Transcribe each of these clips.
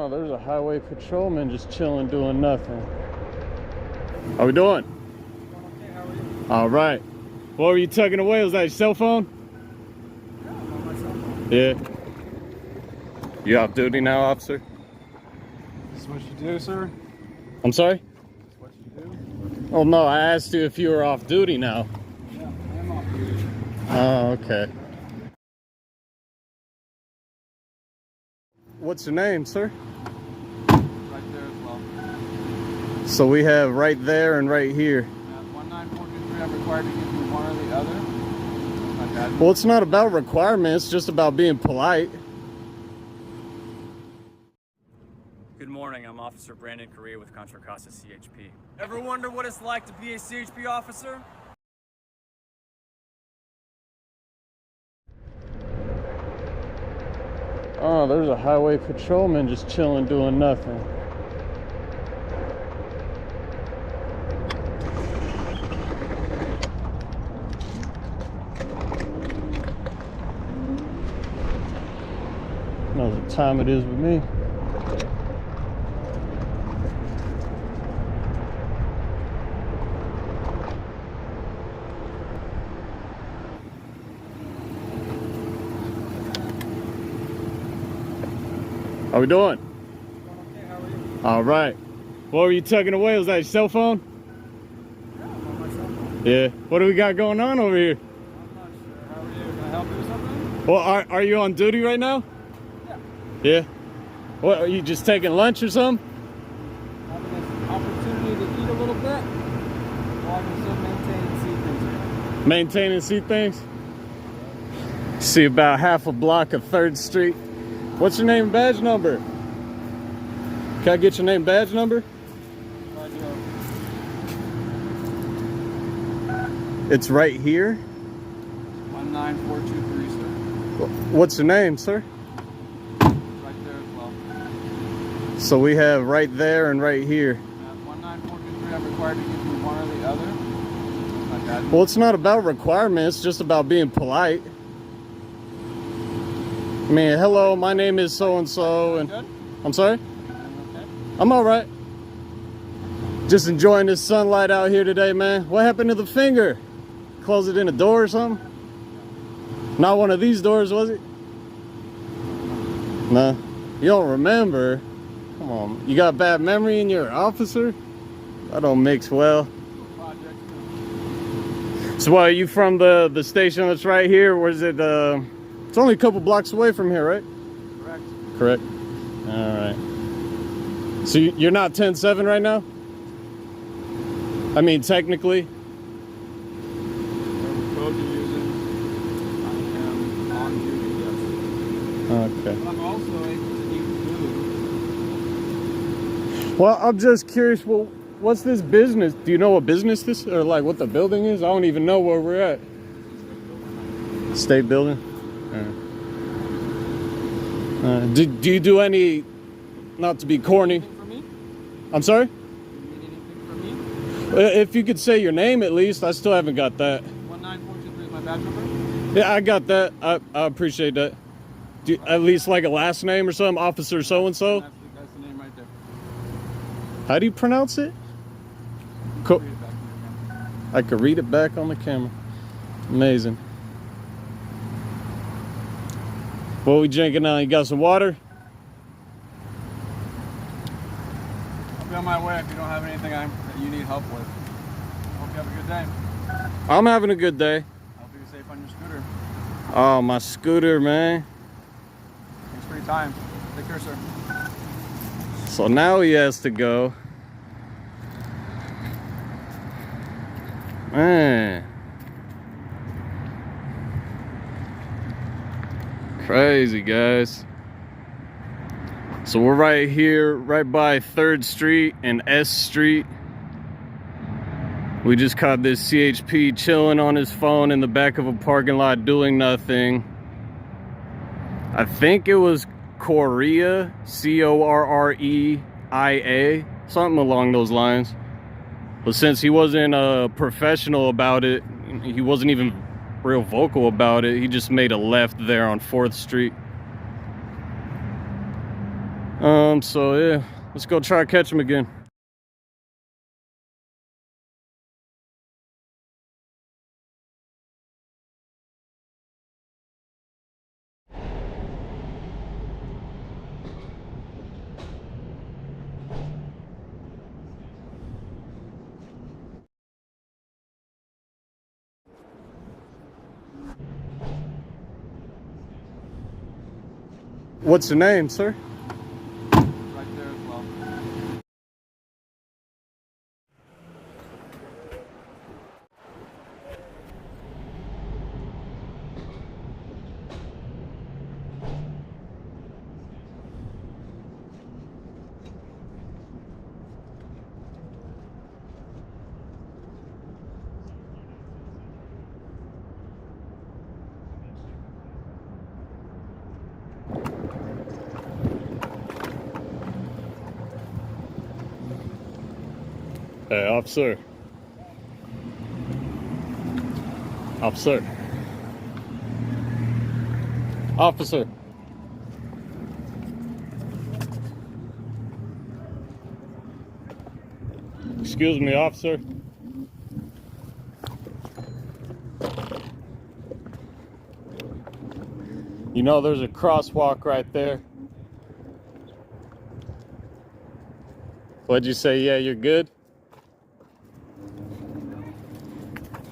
Oh, there's a highway patrolman just chilling, doing nothing. How we doing? Okay, how are you? All right. What were you tugging away? Was that your cell phone? Yeah, I'm on my cell phone. Yeah. You off duty now, officer? Is this what you do, sir? I'm sorry? Is this what you do? Oh, no, I asked you if you were off duty now. Yeah, I am off duty. Oh, okay. What's your name, sir? Right there as well. So we have right there and right here. 19423, I'm required to give you one or the other. My bad. Well, it's not about requirements, it's just about being polite. Good morning, I'm Officer Brandon CORREIA with Contra Costa CHP. Ever wonder what it's like to be a CHP officer? Oh, there's a highway patrolman just chilling, doing nothing. Knows what time it is with me. How we doing? Okay, how are you? All right. What were you tugging away? Was that your cell phone? Yeah, I'm on my cell phone. Yeah. What do we got going on over here? I'm not sure. How are you? Can I help you with something? Well, are you on duty right now? Yeah. Yeah. What, are you just taking lunch or something? Having this opportunity to eat a little bit while I can still maintain and see things here. Maintain and see things? See about half a block of 3rd Street. What's your name and badge number? Can I get your name and badge number? Right here. It's right here. 19423, sir. What's your name, sir? Right there as well. So we have right there and right here. 19423, I'm required to give you one or the other. My bad. Well, it's not about requirements, it's just about being polite. I mean, hello, my name is so-and-so, and Good? I'm sorry? Okay. I'm all right. Just enjoying this sunlight out here today, man. What happened to the finger? Close it in a door or something? Not one of these doors, was it? No. You don't remember? Come on. You got bad memory and you're an officer? That don't mix well. Project. So what, are you from the station that's right here? Where's it? It's only a couple blocks away from here, right? Correct. Correct. All right. So you're not 10-7 right now? I mean, technically. Whatever code you're using, I am on duty, yes. Okay. But I'm also able to eat food. Well, I'm just curious. Well, what's this business? Do you know what business this, or like what the building is? I don't even know where we're at. State building. Do you do any? Not to be corny. Anything for me? I'm sorry. You need anything from me? If you could say your name at least. I still haven't got that. 19423 is my badge number. Yeah, I got that. I appreciate that. At least like a last name or something, Officer so-and-so. That's the name right there. How do you pronounce it? Read it back to your camera. I could read it back on the camera. Amazing. What we drinking now? You got some water? I'll be on my way if you don't have anything that you need help with. Hope you have a good day. I'm having a good day. I hope you're safe on your scooter. Oh, my scooter, man. Thanks for your time. Take care, sir. So now he has to go. Man. Crazy, guys. So we're right here, right by 3rd Street and S Street. We just caught this CHP chilling on his phone in the back of a parking lot doing nothing. I think it was CORREIA, C-O-R-R-E-I-A, something along those lines. But since he wasn't professional about it, he wasn't even real vocal about it, he just made a left there on 4th Street. so yeah, let's go try to catch him again. What's your name, sir? Right there as well. Hey, officer. Officer. Officer. Excuse me, officer. You know there's a crosswalk right there. What'd you say? Yeah, you're good?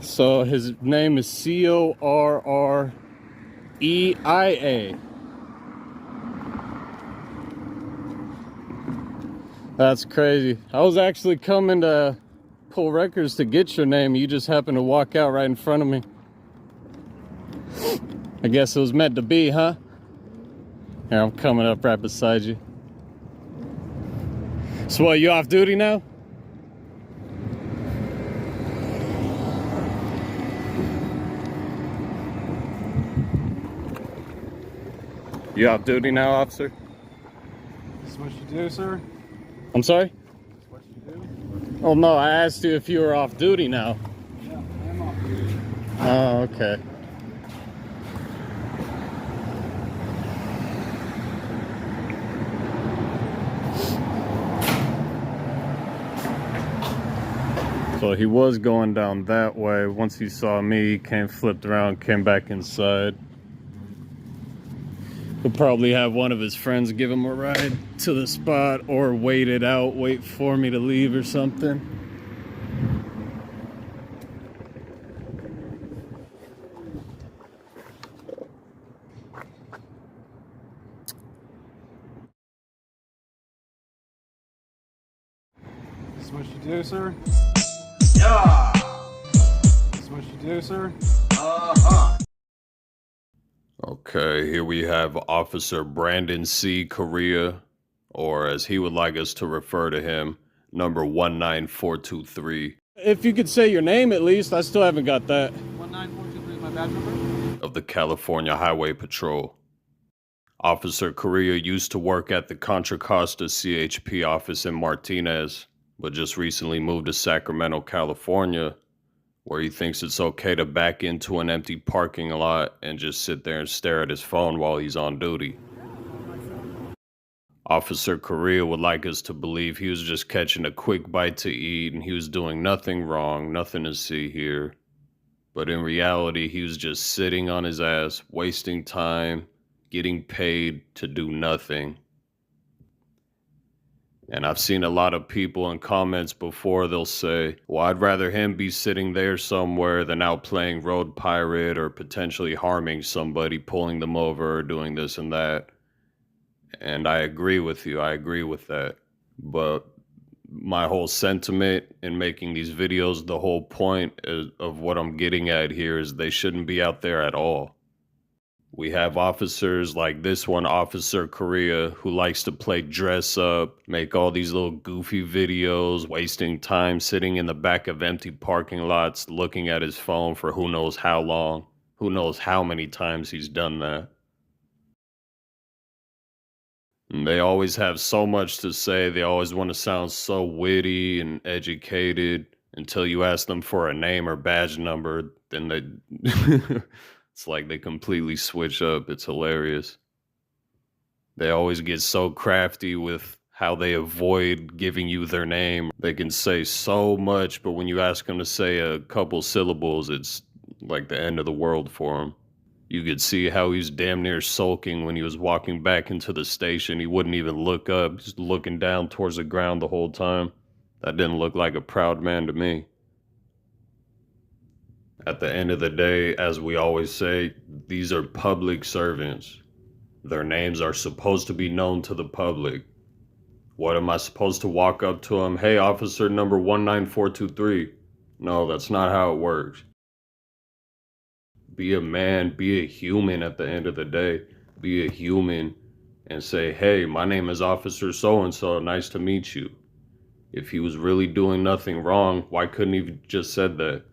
So his name is CORREIA. That's crazy. I was actually coming to pull records to get your name. You just happened to walk out right in front of me. I guess it was meant to be, huh? Here, I'm coming up right beside you. So what, you off duty now? You off duty now, officer? This is what you do, sir? I'm sorry? This is what you do? Oh no, I asked you if you were off duty now. Yeah, I am off duty. Oh, okay. So he was going down that way. Once he saw me, he came, flipped around, came back inside. He'll probably have one of his friends give him a ride to the spot or wait it out, wait for me to leave or something. This is what you do, sir? Yeah. This is what you do, sir? Uh-huh. Okay, here we have Officer Brandon C. CORREIA, or as he would like us to refer to him, number 19423. If you could say your name at least, I still haven't got that. 19423 is my badge number? Of the California Highway Patrol. Officer CORREIA used to work at the Contra Costa CHP office in Martinez, but just recently moved to Sacramento, California, where he thinks it's okay to back into an empty parking lot and just sit there and stare at his phone while he's on duty. Officer CORREIA would like us to believe he was just catching a quick bite to eat and he was doing nothing wrong, nothing to see here. But in reality, he was just sitting on his ass, wasting time, getting paid to do nothing. And I've seen a lot of people in comments before, they'll say, well, I'd rather him be sitting there somewhere than out playing road pirate or potentially harming somebody, pulling them over or doing this and that. And I agree with you, I agree with that. But my whole sentiment in making these videos, the whole point of what I'm getting at here is they shouldn't be out there at all. We have officers like this one, Officer CORREIA, who likes to play dress up, make all these little goofy videos, wasting time sitting in the back of empty parking lots, looking at his phone for who knows how long, who knows how many times he's done that. And they always have so much to say, they always want to sound so witty and educated until you ask them for a name or badge number, then they... It's like they completely switch up. It's hilarious. They always get so crafty with how they avoid giving you their name. They can say so much, but when you ask them to say a couple syllables, it's like the end of the world for them. You could see how he's damn near sulking when he was walking back into the station. He wouldn't even look up, just looking down towards the ground the whole time. That didn't look like a proud man to me. At the end of the day, as we always say, these are public servants. Their names are supposed to be known to the public. What am I supposed to walk up to him? Hey, officer number 19423. No, that's not how it works. Be a man, be a human at the end of the day. Be a human and say, hey, my name is Officer so-and-so, nice to meet you. If he was really doing nothing wrong, why couldn't he just said that?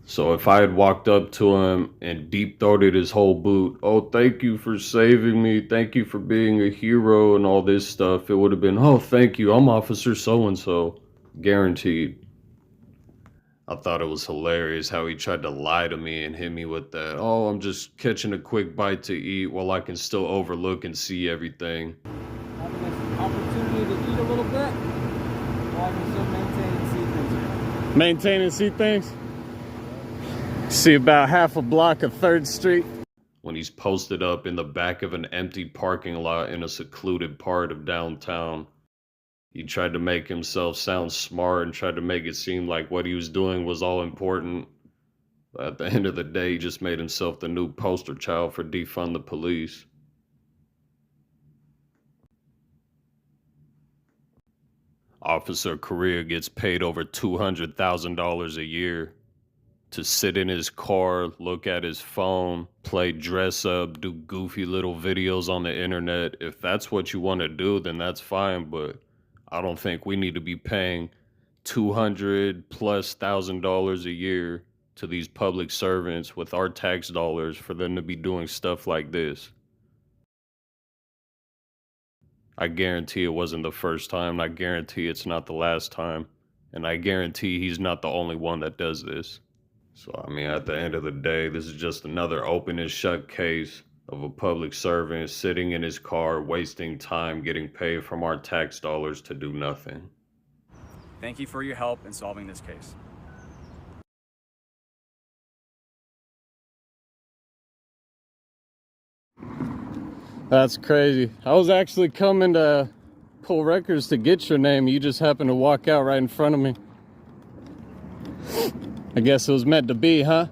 So if I had walked up to him and deep-throated his whole boot, oh, thank you for saving me, thank you for being a hero and all this stuff, it would have been, oh, thank you, I'm Officer so-and-so. Guaranteed. I thought it was hilarious how he tried to lie to me and hit me with that, oh, I'm just catching a quick bite to eat while I can still overlook and see everything. Having this opportunity to eat a little bit, while I can still maintain and see things here. Maintain and see things? See about half a block of 3rd Street. When he's posted up in the back of an empty parking lot in a secluded part of downtown, he tried to make himself sound smart and tried to make it seem like what he was doing was all important. But at the end of the day, he just made himself the new poster child for defund the police. Officer CORREIA gets paid over $200,000 a year to sit in his car, look at his phone, play dress up, do goofy little videos on the internet. If that's what you want to do, then that's fine, but I don't think we need to be paying $200,000+ a year to these public servants with our tax dollars for them to be doing stuff like this. I guarantee it wasn't the first time, I guarantee it's not the last time, and I guarantee he's not the only one that does this. So, I mean, at the end of the day, this is just another open and shut case of a public servant sitting in his car, wasting time, getting paid from our tax dollars to do nothing. Thank you for your help in solving this case. That's crazy. I was actually coming to pull records to get your name. You just happened to walk out right in front of me. I guess it was meant to be, huh?